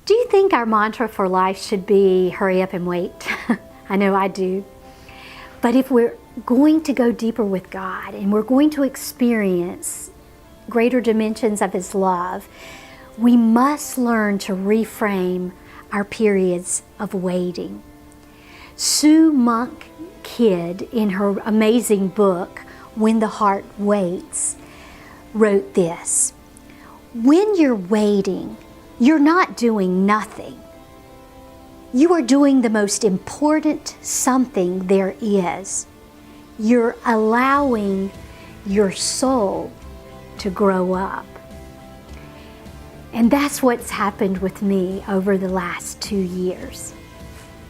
Do you think our mantra for life should be hurry up and wait? I know I do. But if we're going to go deeper with God and we're going to experience greater dimensions of His love, we must learn to reframe our periods of waiting. Sue Monk Kidd, in her amazing book, When the Heart Waits, wrote this: when you're waiting, you're not doing nothing. You are doing the most important something there is. You're allowing your soul to grow up. And that's what's happened with me over the last 2 years.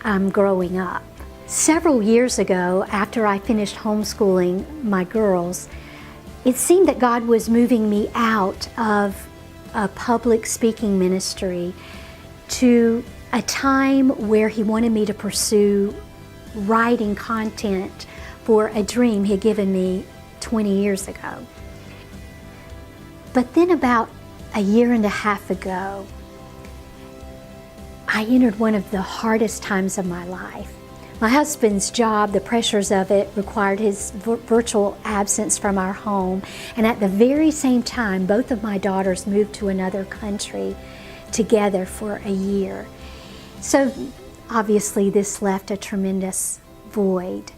I'm growing up. Several years ago, after I finished homeschooling my girls, it seemed that God was moving me out of a public speaking ministry to a time where He wanted me to pursue writing content for a dream He had given me 20 years ago. But then about a year and a half ago, I entered one of the hardest times of my life. My husband's job, the pressures of it, required his virtual absence from our home. And at the very same time, both of my daughters moved to another country together for a year. So obviously this left a tremendous void.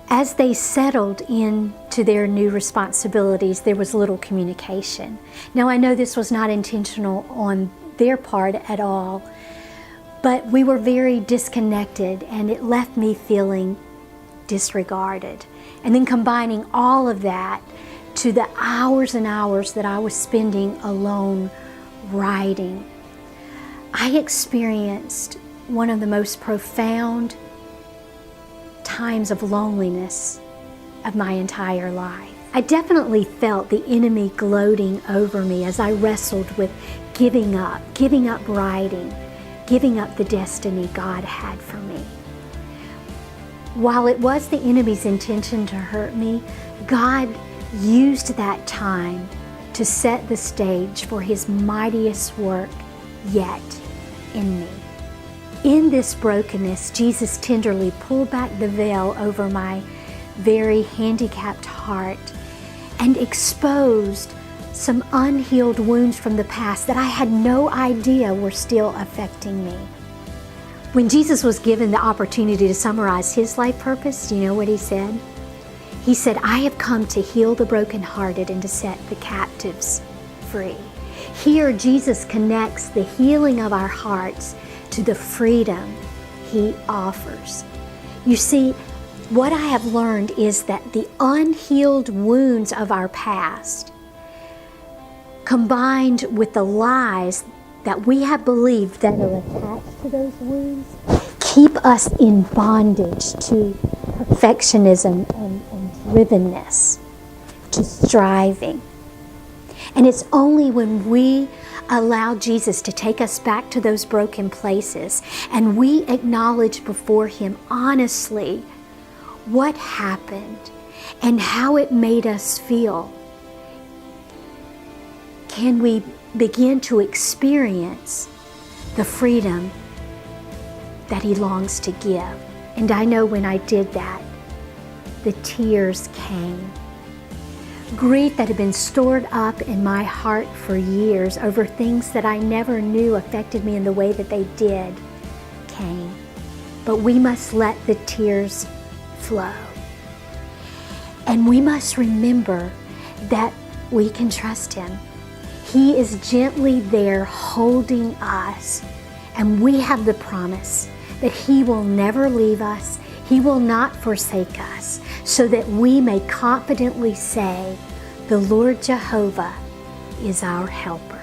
As they settled into their new responsibilities, there was little communication. Now I know this was not intentional on their part at all, but we were very disconnected, and it left me feeling disregarded. And then combining all of that to the hours and hours that I was spending alone writing, I experienced one of the most profound times of loneliness of my entire life. I definitely felt the enemy gloating over me as I wrestled with giving up writing, giving up the destiny God had for me. While it was the enemy's intention to hurt me, God used that time to set the stage for His mightiest work yet in me. In this brokenness, Jesus tenderly pulled back the veil over my very handicapped heart and exposed some unhealed wounds from the past that I had no idea were still affecting me. When Jesus was given the opportunity to summarize His life purpose, do you know what He said? He said, "I have come to heal the brokenhearted and to set the captives free." Here, Jesus connects the healing of our hearts to the freedom He offers. You see, what I have learned is that the unhealed wounds of our past, combined with the lies that we have believed that are attached to those wounds, keep us in bondage to perfectionism and drivenness, to striving. And it's only when we allow Jesus to take us back to those broken places and we acknowledge before Him honestly what happened and how it made us feel, can we begin to experience the freedom that He longs to give. And I know when I did that, the tears came. Grief that had been stored up in my heart for years over things that I never knew affected me in the way that they did came. But we must let the tears flow. And we must remember that we can trust Him. He is gently there holding us, and we have the promise that He will never leave us, He will not forsake us, so that we may confidently say, "The Lord Jehovah is our helper."